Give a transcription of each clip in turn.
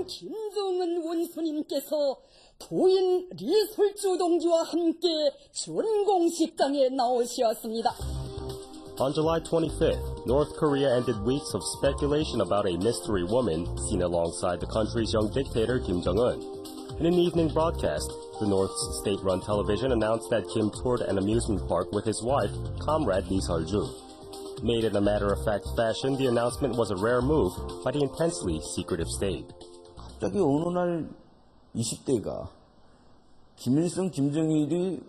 김정은 원수님께서 부인 리솔주 동지와 함께 준공식장에 나오셨습니다. On July 25th, North Korea ended weeks of speculation about a mystery woman seen alongside the country's young dictator Kim Jong-un. In an evening broadcast, the North's state-run television announced that Kim toured an amusement park with his wife, comrade Lee Seol-ju. Made in a matter-of-fact fashion, the announcement was a rare move by the intensely secretive state. 갑자기 어느 날 20대가 김일성, 김정일이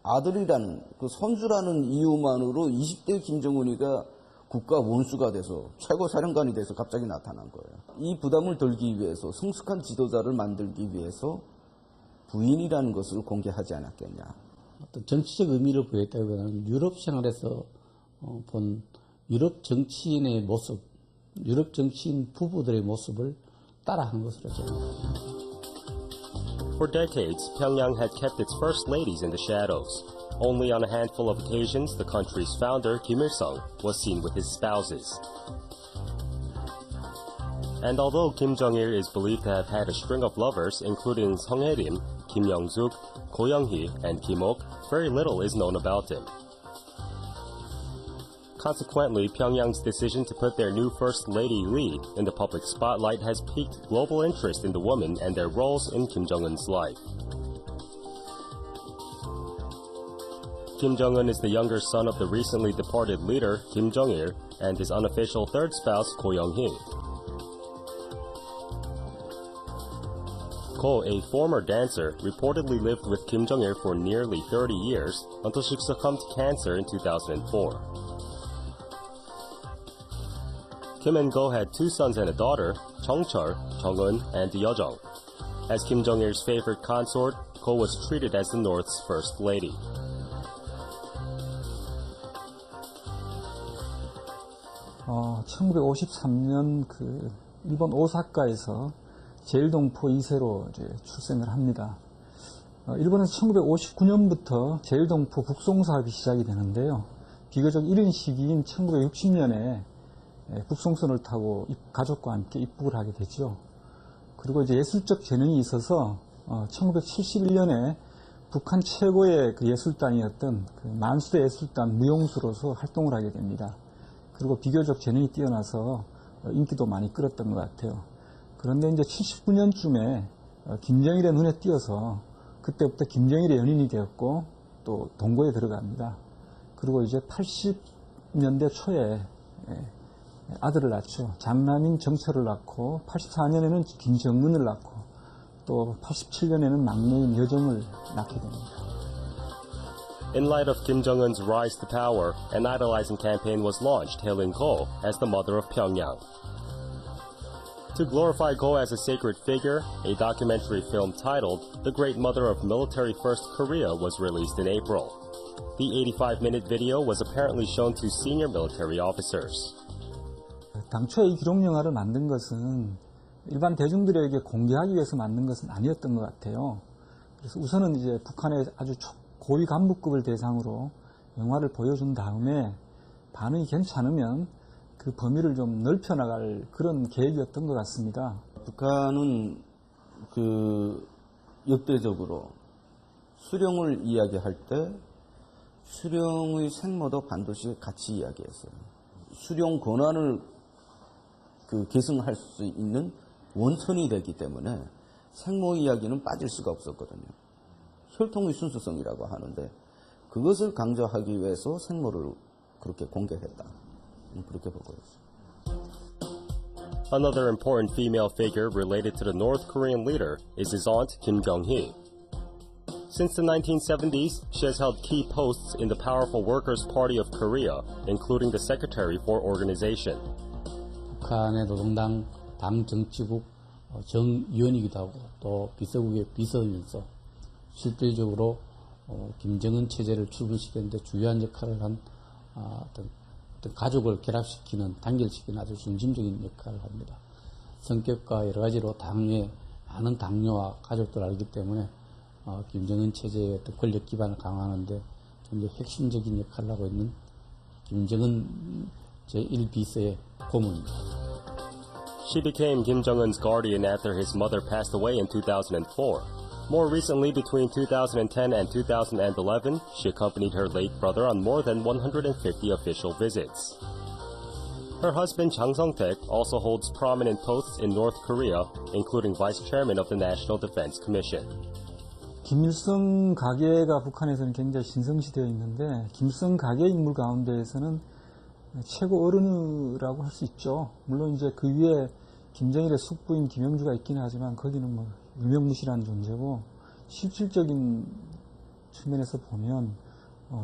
아들이라는 그 선주라는 이유만으로 20대 김정은이가 국가 원수가 돼서 최고 사령관이 돼서 갑자기 나타난 거예요. 이 부담을 덜기 위해서 성숙한 지도자를 만들기 위해서 부인이라는 것을 공개하지 않았겠냐. 어떤 정치적 의미를 부여했다기보다는 유럽 생활에서 본 유럽 정치인의 모습, 유럽 정치인 부부들의 모습을 따라한 것으로 생각합니다. For decades, Pyongyang had kept its first ladies in the shadows. Only on a handful of occasions, the country's founder, Kim Il-sung, was seen with his spouses. And although Kim Jong-il is believed to have had a string of lovers, including Sung Hae-rim, Kim Young-suk, Ko Young-hee, and Kim Ok, very little is known about him. Consequently, Pyongyang's decision to put their new First Lady Lee in the public spotlight has piqued global interest in the women and their roles in Kim Jong-un's life. Kim Jong-un is the younger son of the recently departed leader, Kim Jong-il, and his unofficial third spouse, Ko Young-hee. Ko, a former dancer, reportedly lived with Kim Jong-il for nearly 30 years until she succumbed to cancer in 2004. Kim and Go had two sons and a daughter, Chong-chul, Jong-un, and Yeojong. As Kim Jong-il's favorite consort, Ko was treated as the North's first lady. 어, 1953년 그 일본 오사카에서 제일동포 2세로 이제 출생을 합니다. 일본에서 1959년부터 제일동포 북송 사업이 시작이 되는데요. 비교적 이른 시기인 1960년에 북송선을 타고 가족과 함께 입국을 하게 되죠. 그리고 이제 예술적 재능이 있어서 1971년에 북한 최고의 그 예술단이었던 그 만수대 예술단 무용수로서 활동을 하게 됩니다. 그리고 비교적 재능이 뛰어나서 인기도 많이 끌었던 것 같아요. 그런데 이제 79년쯤에 김정일의 눈에 띄어서 그때부터 김정일의 연인이 되었고 또 동거에 들어갑니다. 그리고 이제 80년대 초에 아들을 낳죠. 장남인 정철을 낳고 84년에는 김정은을 낳고 또 87년에는 막내인 여정을 낳게 됩니다. In light of Kim Jong-un's rise to power, an idolizing campaign was launched hailing Ko as the mother of Pyongyang. To glorify Ko as a sacred figure, a documentary film titled The Great Mother of Military First Korea was released in April. The 85-minute video was apparently shown to senior military officers. 당초에 이 기록 영화를 만든 것은 일반 대중들에게 공개하기 위해서 만든 것은 아니었던 것 같아요. 그래서 우선은 이제 북한의 아주 고위 간부급을 대상으로 영화를 보여준 다음에 반응이 괜찮으면 그 범위를 좀 넓혀나갈 그런 계획이었던 것 같습니다. 북한은 그 역대적으로 수령을 이야기할 때 수령의 생모도 반드시 같이 이야기했어요. 수령 권한을 계승할 수 있는 원천이 되기 때문에 생모 이야기는 빠질 수가 없었거든요. 혈통의 순수성이라고 하는데 그것을 강조하기 위해서 생모를 그렇게 공개했다. 그렇게 보고 있어요. Another important female figure related to the North Korean leader is his aunt Kim Kyung-hee. Since the 1970s, she has held key posts in the powerful Workers' Party of Korea, including the Secretary for Organization. 북한의 노동당 당정치국 정위원이기도 하고 또 비서국의 비서이면서 실질적으로 김정은 체제를 출범시키는데 주요한 역할을 한 어떤 가족을 결합시키는, 단결시키는 아주 중심적인 역할을 합니다. 성격과 여러 가지로 당내 많은 당뇨와 가족들 알기 때문에 김정은 체제의 어떤 권력 기반을 강화하는데 굉장히 핵심적인 역할을 하고 있는 김정은 제1비서의 고문입니다. She became Kim Jong-un's guardian after his mother passed away in 2004. More recently, between 2010 and 2011, she accompanied her late brother on more than 150 official visits. Her husband Jang Sung-taek also holds prominent posts in North Korea, including vice chairman of the National Defense Commission. 김일성 가계가 북한에서는 굉장히 신성시되어 있는데 김일성 가계 인물 가운데에서는 최고 어른이라고 할 수 있죠. 물론 이제 그 위에 김정일의 숙부인 김영주가 있긴 하지만 거기는 뭐 유명무실한 존재고 실질적인 측면에서 보면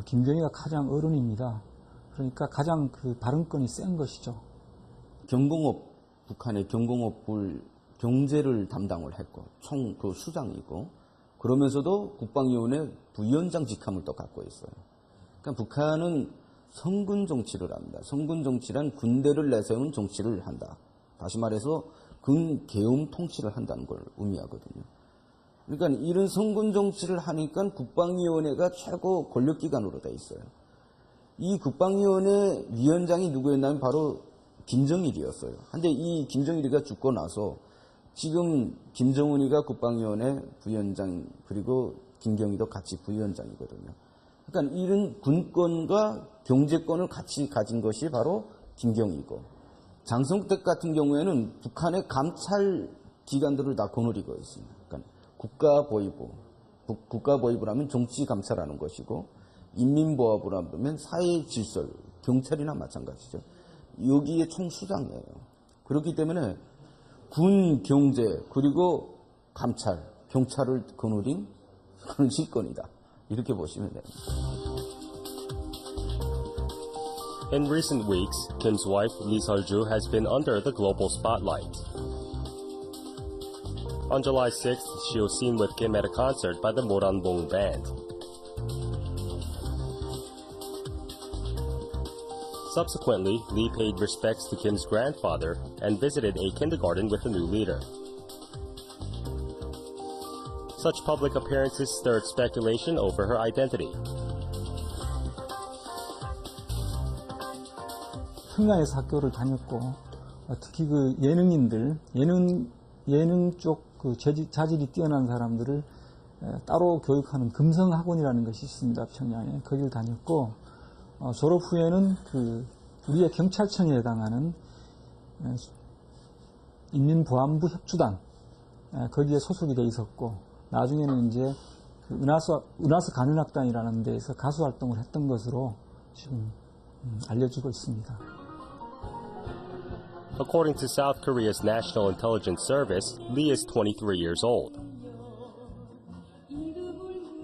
김정일가 가장 어른입니다. 그러니까 가장 그 발언권이 센 것이죠. 경공업, 북한의 경공업부 경제를 담당을 했고 총 그 수장이고 그러면서도 국방위원회 부위원장 직함을 또 갖고 있어요. 그러니까 북한은 성군 정치를 합니다. 성군 정치란 군대를 내세우는 정치를 한다. 다시 말해서 근계엄 통치를 한다는 걸 의미하거든요. 그러니까 이런 성군 정치를 하니까 국방위원회가 최고 권력기관으로 돼 있어요. 이 국방위원회 위원장이 누구였냐면 바로 김정일이었어요. 근데 이 김정일이가 죽고 나서 지금 김정은이가 국방위원회 부위원장 그리고 김경희도 같이 부위원장이거든요. 그러니까 이런 군권과 경제권을 같이 가진 것이 바로 김경희고 장성택 같은 경우에는 북한의 감찰 기관들을 다 거느리고 있습니다. 그러니까 국가보위부라면 정치 감찰하는 것이고 인민보호부라면 사회 질서, 경찰이나 마찬가지죠. 여기에 총수장이에요. 그렇기 때문에 군, 경제, 그리고 감찰, 경찰을 거느린 그런 실권이다. 이렇게 보시면 됩니다. In recent weeks, Kim's wife, Lee Seol-ju, has been under the global spotlight. On July 6th, she was seen with Kim at a concert by the Moranbong Band. Subsequently, Lee paid respects to Kim's grandfather and visited a kindergarten with the new leader. Such public appearances stirred speculation over her identity. 평양에서 학교를 다녔고 특히 그 예능인들, 예능 쪽 그 자질이 뛰어난 사람들을 따로 교육하는 금성학원이라는 것이 있습니다. 평양에 거기를 다녔고 졸업 후에는 그 우리의 경찰청에 해당하는 인민보안부 협주단 거기에 소속이 돼 있었고 나중에는 이제 그 은하수 간현악단이라는 데에서 가수 활동을 했던 것으로 지금 알려지고 있습니다. According to South Korea's National Intelligence Service, Lee is 23 years old.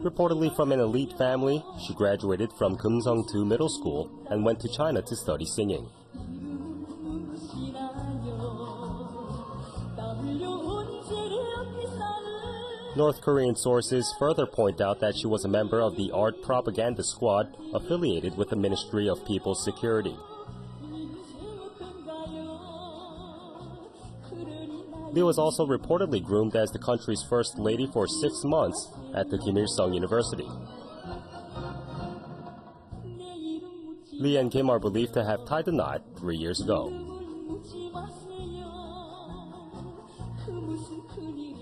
Reportedly from an elite family, she graduated from Kumsung-2 Middle School and went to China to study singing. North Korean sources further point out that she was a member of the Art Propaganda Squad affiliated with the Ministry of People's Security. Lee was also reportedly groomed as the country's first lady for 6 months at the Kim Il-sung University. Lee and Kim are believed to have tied the knot 3 years ago.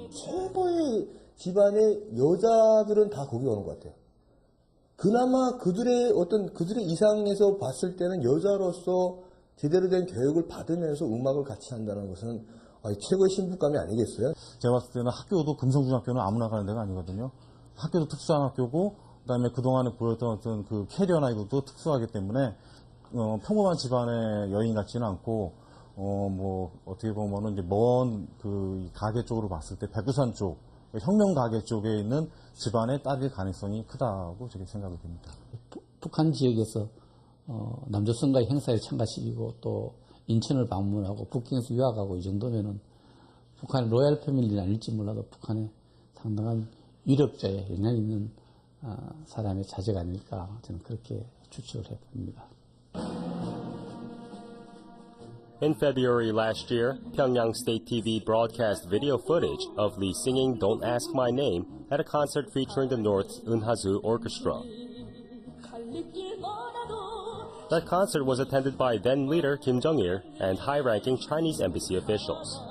최고의 집안의 여자들은 다 거기 오는 것 같아요. 그나마 그들의 이상에서 봤을 때는 여자로서 제대로 된 교육을 받으면서 음악을 같이 한다는 것은 최고의 신부감이 아니겠어요? 제가 봤을 때는 학교도 금성중학교는 아무나 가는 데가 아니거든요. 학교도 특수한 학교고, 그다음에 그동안에 보였던 어떤 그 캐리어나 이것도 특수하기 때문에 평범한 집안의 여인 같지는 않고, 어떻게 보면은 이제 먼 그 가계 쪽으로 봤을 때 백두산 쪽, 혁명 가계 쪽에 있는 집안의 딸일 가능성이 크다고 저렇게 생각이 됩니다. 북한 지역에서 남조선과의 행사에 참가시키고 또 인천을 방문하고 북경에서 유학하고 이 정도면은 북한의 로얄 패밀리는 아닐지 몰라도 북한의 상당한 유력자에 영향 있는 사람의 자제가 아닐까 저는 그렇게 추측을 해봅니다. In February last year, Pyongyang State TV broadcast video footage of Lee singing Don't Ask My Name at a concert featuring the North's Eunhasu Orchestra. That concert was attended by then-leader Kim Jong-il and high-ranking Chinese embassy officials.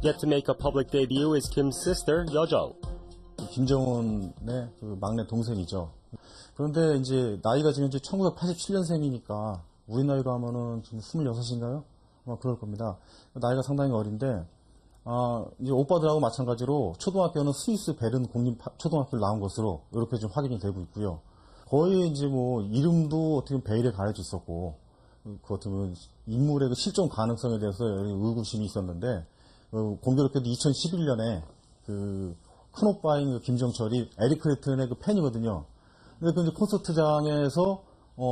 Yet to make a public debut is Kim's sister, Yeojung. 김정은의 그 막내 동생이죠. 그런데 이제 나이가 지금 이제 1987년생이니까 우리 나이로 하면은 지금 26인가요? 아마 그럴 겁니다. 나이가 상당히 어린데, 이제 오빠들하고 마찬가지로 초등학교는 스위스 베른 공립 초등학교를 나온 것으로 이렇게 좀 확인이 되고 있고요. 거의 이제 뭐 이름도 어떻게 보면 베일에 가려져 있었고, 그 어떻게 보면 인물의 그 실종 가능성에 대해서 의구심이 있었는데, 공교롭게도 2011년에 그 큰오빠인 그 김정철이 에릭 클랩튼의 그 팬이거든요. 근데 그 이제 콘서트장에서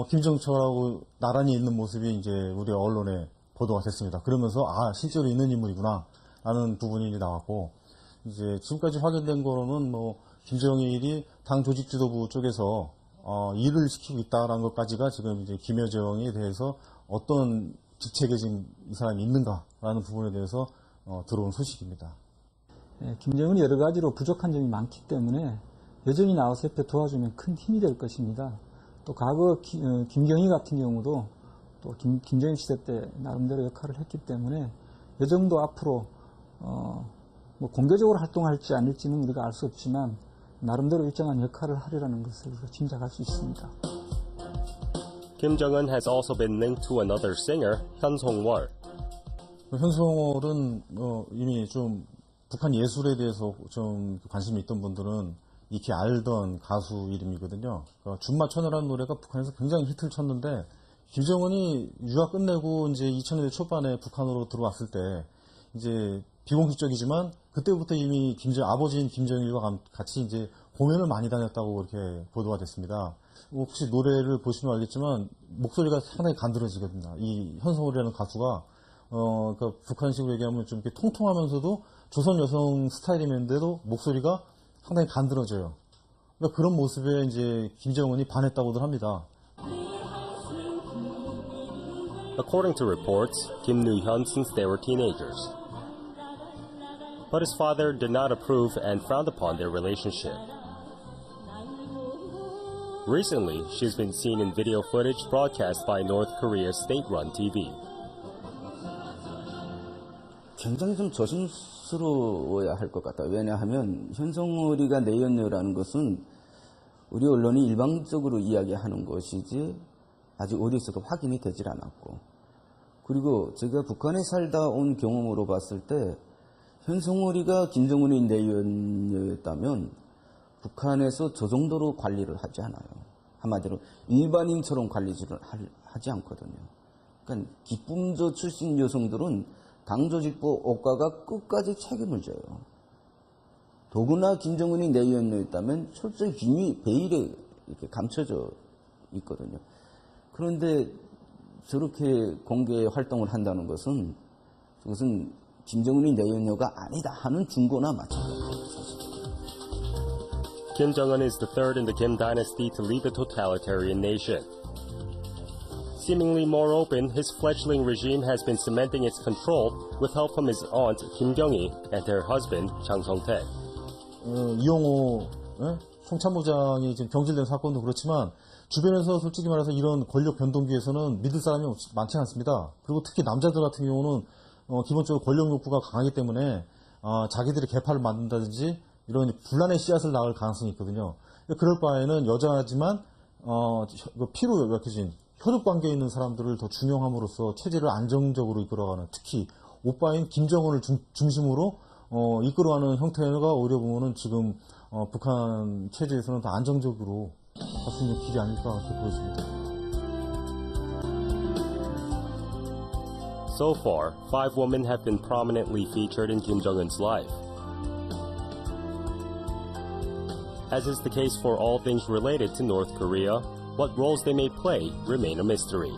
김정철하고 나란히 있는 모습이 이제 우리 언론에 보도가 됐습니다. 그러면서 실제로 있는 인물이구나 라는 부분이 이제 나왔고, 이제 지금까지 확인된 거로는 뭐 김정일이 당 조직 지도부 쪽에서 일을 시키고 있다라는 것까지가 지금 이제 김여정에 대해서 어떤 직책에 지금 이 사람이 있는가라는 부분에 대해서 들어온 소식입니다. 네, 김정은이 여러 가지로 부족한 점이 많기 때문에 여전히 나와서 옆에 도와주면 큰 힘이 될 것입니다. 또 과거 김경희 같은 경우도 또 김정일 시대 때 나름대로 역할을 했기 때문에 여정도 앞으로 뭐 공개적으로 활동할지 아닐지는 우리가 알 수 없지만 나름대로 일정한 역할을 하리라는 것을 우리가 짐작할 수 있습니다. Kim Jong-un has also been linked to another singer, Hyun Song-wol. 현송월은 이미 좀 북한 예술에 대해서 좀 관심이 있던 분들은 익히 알던 가수 이름이거든요. 준마처녀라는 노래가 북한에서 굉장히 히트를 쳤는데, 김정은이 유학 끝내고 이제 2000년대 초반에 북한으로 들어왔을 때 이제 비공식적이지만 그때부터 이미 아버지인 김정일과 같이 이제 공연을 많이 다녔다고 이렇게 보도가 됐습니다. 혹시 노래를 보시면 알겠지만 목소리가 상당히 간드러지거든요. 이 현송월이라는 가수가 그러니까 북한식으로 얘기하면 좀 이렇게 통통하면서도 조선 여성 스타일인데도 목소리가 상당히 간드러져요. 그러니까 그런 모습에 이제 김정은이 반했다고들 합니다. According to reports, Kim knew Hyun since they were teenagers. But his father did not approve and frowned upon their relationship. Recently, she's been seen in video footage broadcast by North Korea's state-run TV. 굉장히 좀 조심스러워야 할 것 같다. 왜냐하면 현송월이가 내연녀라는 것은 우리 언론이 일방적으로 이야기하는 것이지 아직 어디서도 확인이 되질 않았고, 그리고 제가 북한에 살다 온 경험으로 봤을 때 현송월이가 김정은의 내연녀였다면 북한에서 저 정도로 관리를 하지 않아요. 한마디로 일반인처럼 관리를 하지 않거든요. 그러니까 기쁨조 출신 여성들은 당조직부 억가가 끝까지 책임을 져요. 더구나 김정은이 내연녀였다면 철저히 비밀, 베일에 이렇게 감춰져 있거든요. 그런데 저렇게 공개 활동을 한다는 것은 그것은 김정은이 내연녀가 아니다 하는 증거나 마찬가지입니다. Kim Jong-un is the third in the Kim dynasty to lead the totalitarian nation. Seemingly more open, his fledgling regime has been cementing its control with help from his aunt Kim Kyung-hee and her husband Chang Song-taek. 이용호 총참모장이 지금 경질된 사건도 그렇지만 주변에서 솔직히 말해서 이런 권력 변동기에서는 믿을 사람이 많지 않습니다. 그리고 특히 남자들 같은 경우는 기본적으로 권력 욕구가 강하기 때문에 자기들이 개파를 만든다든지 이런 분란의 씨앗을 낳을 가능성이 있거든요. 그럴 바에는 여자지만 피로 약해진 혈육 관계에 있는 사람들을 더 중용함으로써 체제를 안정적으로 이끌어가는, 특히 오빠인 김정은을 중심으로 이끌어가는 형태가 오히려 보면은 지금 북한 체제에서는 더 안정적으로 갈 수 있는 길이 아닐까 그렇게 보여집니다. So far, 5 women have been prominently featured in Kim Jong-un's life. As is the case for all things related to North Korea, what roles they may play remain a mystery.